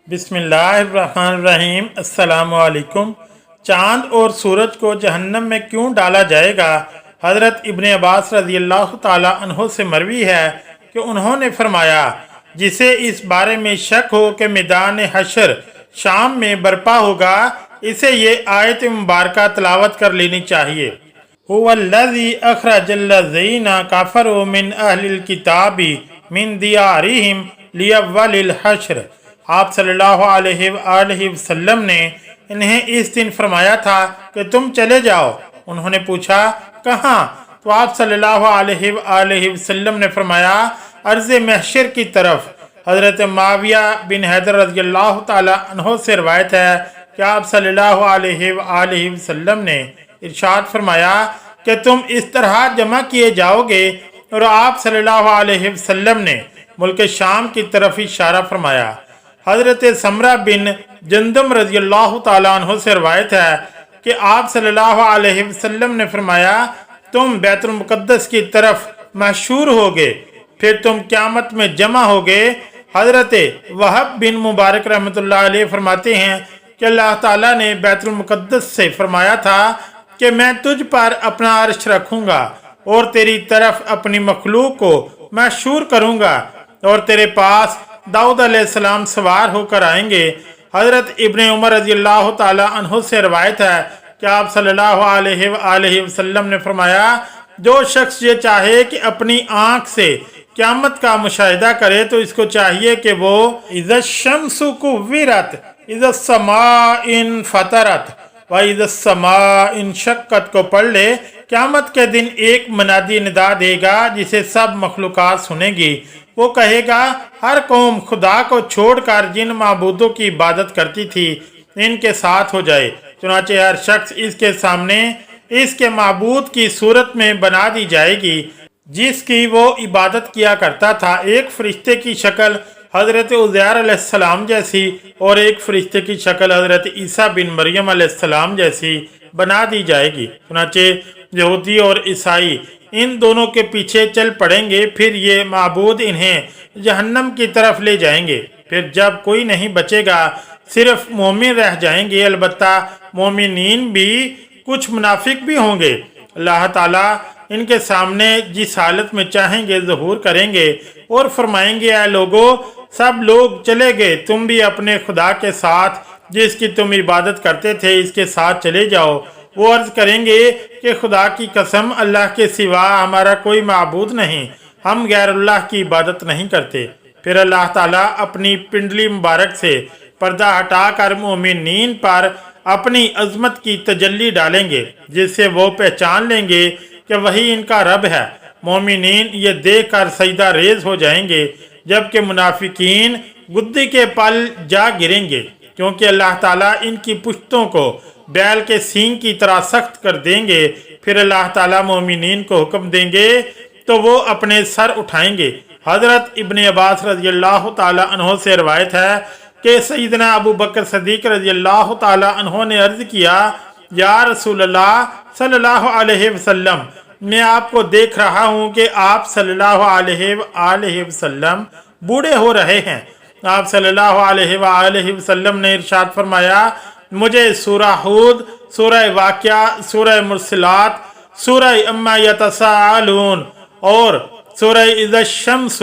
बिस्मिल्लाहिर्रहमानिर्रहीम। अस्सलामु अलैकुम। चाँद और सूरज को जहन्नम में क्यों डाला जाएगा? हज़रत इब्ने अब्बास रज़ियल्लाहु ताला अन्हो से मरवी है कि उन्होंने फरमाया, जिसे इस बारे में शक हो कि मैदान हशर शाम में बर्पा होगा, इसे ये आयत मुबारक तलावत कर लेनी चाहिए। हुवल्लज़ी अखरजल्लज़ीना कफ़रू मिन अहलिल किताबी मिन दियारिहिम लिअव्वलिल हश्र। आप सल्लल्लाहु अलैहि वसल्लम ने इन्हें इस दिन फरमाया था कि तुम चले जाओ। उन्होंने पूछा, कहाँ? तो आप सल्लल्लाहु अलैहि वसल्लम ने फरमाया, अर्ज़ महशर की तरफ। हज़रत माविया बिन हैदर रज़ियल्लाहु ताला अन्हो से रवायत है कि आप सल्लल्लाहु अलैहि वसल्लम ने इरशाद फरमाया कि तुम इस तरह जमा किए जाओगे। और आप सल्लल्लाहु अलैहि वसल्लम ने मुल्क शाम की तरफ इशारा फरमाया। हज़रत समरा बिन जंदम रज़ियल्लाहु ताला अन्हु से रवायत है कि आप सल्लल्लाहु अलैहि वसल्लम ने फरमाया, तुम बैतुल मुक़द्दस की तरफ मशहूर होगे, फिर तुम क़यामत में जमा होगे। हज़रत वहब बिन मुबारक रहमतुल्लाह अलैह फरमाते हैं कि अल्लाह ताला ने बैतुल मुक़द्दस से फरमाया था कि मैं तुझ पर अपना अर्श रखूँगा और तेरी तरफ अपनी मखलूक को मशहूर करूँगा और तेरे पास दाऊद अलैहिस्सलाम सवार होकर आएंगे। हज़रत इब्ने उमर रज़ियल्लाहु ताला अन्हु से रवायत है कि आप सल्लल्लाहु अलैहि वसल्लम ने फरमाया, जो शख्स ये चाहे कि अपनी आँख से क़यामत का मुशाहिदा करे तो इसको चाहिए कि वो इज़ा शम्सु कुव्विरत इज़ा समाइन फतरत व इज़ा समाइन शक्कत को पढ़ ले। क़यामत के दिन एक मनादी निदा देगा जिसे सब मखलूक़ात सुनेगी। वो कहेगा, हर कौम खुदा को छोड़कर जिन माबूदों की इबादत करती थी इनके साथ हो जाए। चुनांचे हर शख्स इसके सामने इसके माबूद की सूरत में बना दी जाएगी जिसकी वो इबादत किया करता था। एक फरिश्ते की शक्ल हज़रत उज़ैर अलैहिस्सलाम जैसी और एक फरिश्ते की शक्ल हज़रत ईसा बिन मरियम अलैहिस्सलाम जैसी बना दी जाएगी। चुनांचे यहूदी और ईसाई इन दोनों के पीछे चल पड़ेंगे, फिर ये माबूद इन्हें जहन्नम की तरफ ले जाएंगे। फिर जब कोई नहीं बचेगा, सिर्फ मोमिन रह जाएंगे। अलबत्ता मोमिनीन भी, कुछ मुनाफिक भी होंगे। अल्लाह ताला इनके सामने जिस हालत में चाहेंगे ज़हूर करेंगे और फरमाएंगे, ऐ लोगो, सब लोग चले गए, तुम भी अपने खुदा के साथ जिसकी तुम इबादत करते थे इसके साथ चले जाओ। वो अर्ज़ करेंगे कि खुदा की कसम, अल्लाह के सिवा हमारा कोई माबूद नहीं, हम गैरुल्लाह की इबादत नहीं करते। फिर अल्लाह ताला अपनी पिंडली मुबारक से पर्दा हटाकर मोमिनीन पर अपनी अज़मत की तजल्ली डालेंगे जिससे वो पहचान लेंगे कि वही इनका रब है। मोमिनीन ये देख कर सजदा रेज हो जाएंगे, जबकि मुनाफिकीन गुद्दी के पल जा गिरेंगे, क्योंकि अल्लाह ताला इनकी पुश्तों को बैल के सींग की तरह सख्त कर देंगे। फिर अल्लाह ताला मोमिनीन को हुक्म देंगे तो वो अपने सर उठाएंगे। हज़रत इब्ने अब्बास रज़ियल्लाहु ताला अन्हो से रवायत है कि सैयदना अबू बकर सदीक रज़ियल्लाहु ताला अन्हो ने अर्ज़ किया, या रसूलल्लाह सल्लल्लाहु अलैहि वसल्लम, मैं आपको देख रहा हूँ कि आप सल्लल्लाहु अलैहि वसल्लम बूढ़े हो रहे हैं। आप सल्लल्लाहु अलैहि वसल्लम ने इरशाद फरमाया, मुझे सूरह हूद, सूरह वाक़िया, सूरह मुरसलात, सूरह अम्मा यतसाअलून और सूरह इज़ा शम्स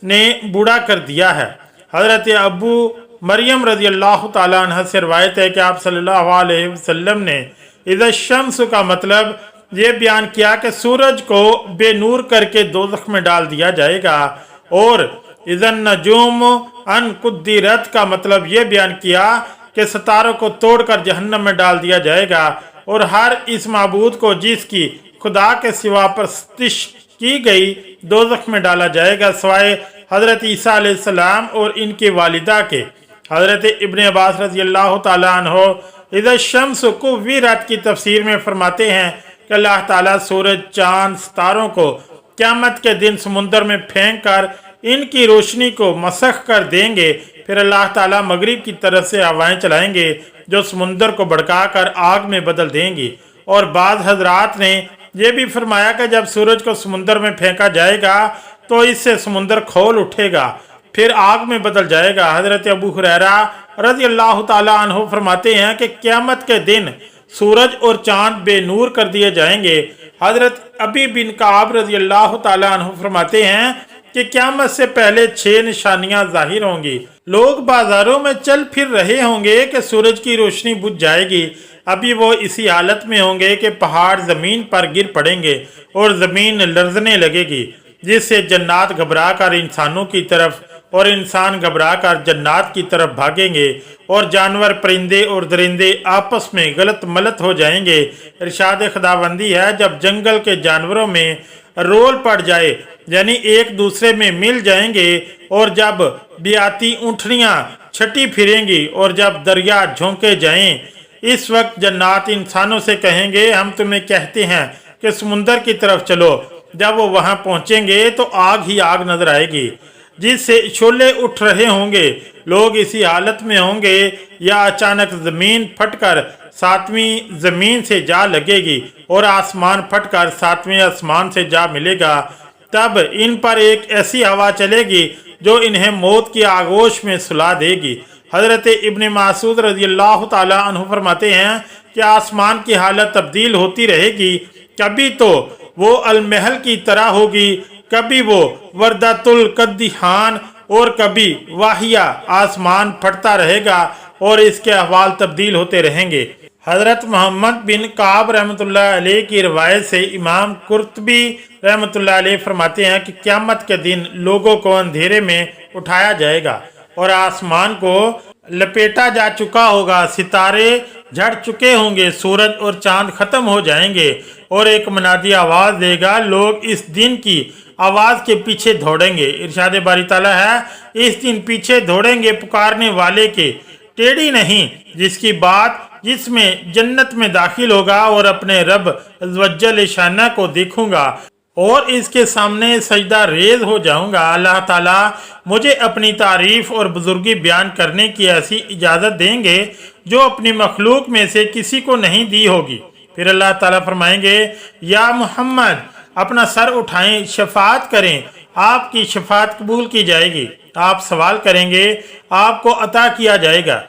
ने बूढ़ा कर दिया है। हज़रत अबू मरियम रज़ियल्लाहु ताला अन्हा से रवायत है कि आप सल्लल्लाहु अलैहि वसल्लम ने इज़ा शम्स का मतलब ये बयान किया कि सूरज को बेनूर करके दोज़ख में डाल दिया जाएगा, और इज़ा नजूम अन कुद्दिरत का मतलब ये बयान किया कि सितारों को तोड़कर जहन्नम में डाल दिया जाएगा, और हर इस माबूद को जिसकी खुदा के सिवा परस्तिश की गई दोज़ख में डाला जाएगा, सवाए हज़रत ईसा अलैहिस्सलाम और इनकी वालिदा के। हज़रत इब्ने अब्बास रज़ियल्लाहु ताला अन्हो इज़ा शम्स कुव्विरत की तफसीर में फरमाते हैं कि अल्लाह ताला सूरज, चाँद, सितारों को क़यामत के दिन समुंदर में फेंक कर इनकी रोशनी को मसख कर देंगे। फिर अल्लाह ताला मगरिब की तरफ से हवाएं चलाएंगे जो समुंदर को भड़का कर आग में बदल देंगी। और बाद हजरात ने यह भी फरमाया कि जब सूरज को समुंदर में फेंका जाएगा तो इससे समुंदर खोल उठेगा, फिर आग में बदल जाएगा। हज़रत अबू हुरैरा रज़ी अल्लाह ताला अन्हु फरमाते हैं कि क़यामत के दिन सूरज और चांद बेनूर कर दिए जाएंगे। हज़रत अबी बिन काब रज़ी अल्लाह ताला अन्हु फरमाते हैं कि क़यामत से पहले 6 निशानियां जाहिर होंगी। लोग बाजारों में चल फिर रहे होंगे कि सूरज की रोशनी बुझ जाएगी। अभी वो इसी हालत में होंगे कि पहाड़ ज़मीन पर गिर पड़ेंगे और ज़मीन लर्जने लगेगी, जिससे जन्नात घबरा कर इंसानों की तरफ और इंसान घबरा कर जन्नात की तरफ भागेंगे और जानवर परिंदे और दरिंदे आपस में गलत मलत हो जाएंगे। इरशाद खुदाबंदी है, जब जंगल के जानवरों में रोल पड़ जाए यानी एक दूसरे में मिल जाएंगे, और जब बियाती ऊँटनियाँ छटी फिरेंगी और जब दरिया झोंके जाएं, इस वक्त जन्नात इंसानों से कहेंगे हम तुम्हें कहते हैं कि समुंदर की तरफ चलो। जब वो वहाँ पहुँचेंगे तो आग ही आग नजर आएगी जिससे शोले उठ रहे होंगे। लोग इसी हालत में होंगे या अचानक ज़मीन फटकर 7वीं ज़मीन से जा लगेगी और आसमान फटकर 7वें आसमान से जा मिलेगा। तब इन पर एक ऐसी हवा चलेगी जो इन्हें मौत की आगोश में सुला देगी। हज़रत इब्न मासूद रज़ी अल्लाह ताला अन्हु फरमाते हैं कि आसमान की हालत तब्दील होती रहेगी। कभी तो वो अलमहल की तरह होगी, कभी वो वर्दातुल कद्दिहान और कभी वाहिया। आसमान फटता रहेगा और इसके अहवाल तब्दील होते रहेंगे। हज़रत मोहम्मद बिन काब रहमतुल्लाह अलैह की रवायत से इमाम कुर्तबी रहमतुल्लाह अलैह फरमाते हैं कि क़यामत के दिन लोगों को अंधेरे में उठाया जाएगा और आसमान को लपेटा जा चुका होगा, सितारे झड़ चुके होंगे, सूरज और चांद खत्म हो जाएंगे और एक मुनादी आवाज़ देगा। लोग इस दिन की आवाज़ के पीछे दौड़ेंगे। इरशाद बारी ताला है, इस दिन पीछे दौड़ेंगे पुकारने वाले के, टेढ़ी नहीं, जिसकी बात जिसमें जन्नत में दाखिल होगा और अपने रब अज़्वजल शाना को देखूंगा और इसके सामने सजदा रेज हो जाऊंगा। अल्लाह ताला मुझे अपनी तारीफ और बुजुर्गी बयान करने की ऐसी इजाज़त देंगे जो अपनी मखलूक में से किसी को नहीं दी होगी। फिर अल्लाह ताला फरमाएंगे, या मोहम्मद अपना सर उठाएं, शफात करें, आपकी शफात कबूल की जाएगी। आप सवाल करेंगे, आपको अता किया जाएगा।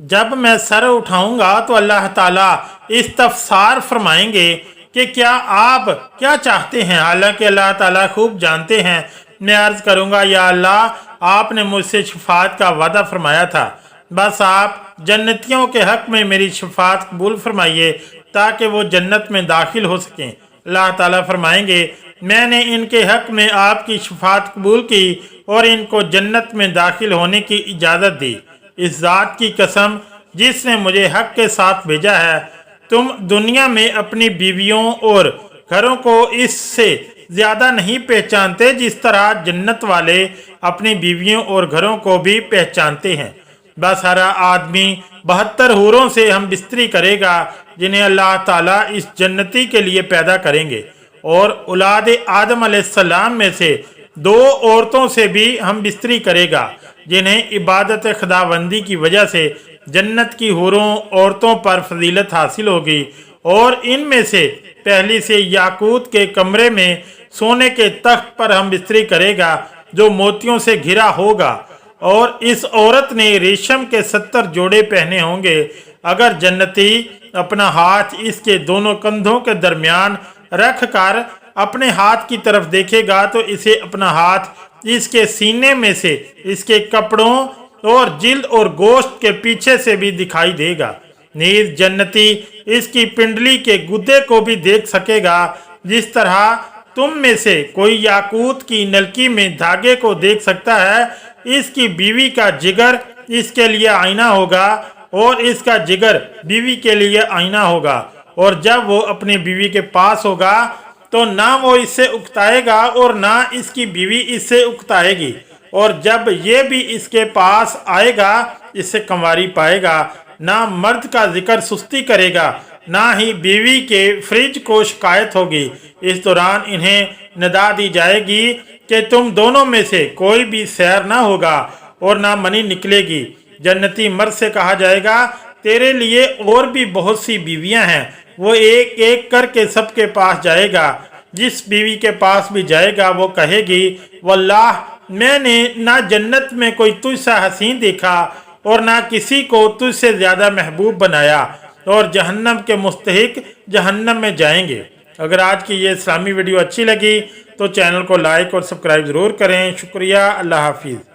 जब मैं सर उठाऊंगा तो अल्लाह ताला इस्तफसार फरमाएंगे कि क्या आप क्या चाहते हैं। हालांकि अल्लाह ताला खूब जानते हैं। मैं अर्ज करूंगा, या अल्लाह, आपने मुझसे शफात का वादा फरमाया था, बस आप जन्नतियों के हक में मेरी शफात कबूल फरमाइए ताकि वो जन्नत में दाखिल हो सकें। अल्लाह ताला फरमाएंगे, मैंने इनके हक में आपकी शफात कबूल की और इनको जन्नत में दाखिल होने की इजाज़त दी। इस ज़ात की कसम जिसने मुझे हक के साथ भेजा है, तुम दुनिया में अपनी बीवियों और घरों को इससे ज़्यादा नहीं पहचानते जिस तरह जन्नत वाले अपनी बीवियों और घरों को भी पहचानते हैं। बस हर आदमी 72 हूरों से हम बिस्तरी करेगा जिन्हें अल्लाह ताला इस जन्नती के लिए पैदा करेंगे, और औलाद आदम अलैहिस्सलाम में से 2 औरतों से भी हम बिस्तरी करेगा जिन्हें इबादत खुदाबंदी की वजह से जन्नत की हूरों औरतों पर फजीलत हासिल होगी। और इनमें से पहली से याकूत के कमरे में सोने के तख्त पर हम बिस्तरी करेगा जो मोतियों से घिरा होगा, और इस औरत ने रेशम के 70 जोड़े पहने होंगे। अगर जन्नती अपना हाथ इसके दोनों कंधों के दरमियान रख कर अपने हाथ की तरफ देखेगा तो इसे अपना हाथ इसके सीने में से इसके कपड़ों और जिल्द और गोश्त के पीछे से भी दिखाई देगा। नीज जन्नती इसकी पिंडली के गुद्दे को भी देख सकेगा, जिस तरह तुम में से कोई याकूत की नलकी में धागे को देख सकता है। इसकी बीवी का जिगर इसके लिए आईना होगा और इसका जिगर बीवी के लिए आईना होगा, और जब वो अपनी बीवी के पास होगा तो ना वो इससे उकताएगा और ना इसकी बीवी इससे उकताएगी, और जब ये भी इसके पास आएगा इससे कंवारी पाएगा। ना मर्द का जिक्र सुस्ती करेगा, ना ही बीवी के फ्रिज को शिकायत होगी। इस दौरान इन्हें निदा दी जाएगी कि तुम दोनों में से कोई भी सैर ना होगा और ना मनी निकलेगी। जन्नती मर्द से कहा जाएगा, तेरे लिए और भी बहुत सी बीवियां हैं। वो एक एक करके सबके पास जाएगा। जिस बीवी के पास भी जाएगा वो कहेगी, वल्लाह मैंने ना जन्नत में कोई तुझसा हसीन देखा اور نہ کسی کو تجھ سے زیادہ محبوب بنایا، اور جہنم کے مستحق جہنم میں جائیں گے۔ اگر آج کی یہ اسلامی ویڈیو اچھی لگی تو چینل کو لائک اور سبسکرائب ضرور کریں۔ شکریہ، اللہ حافظ۔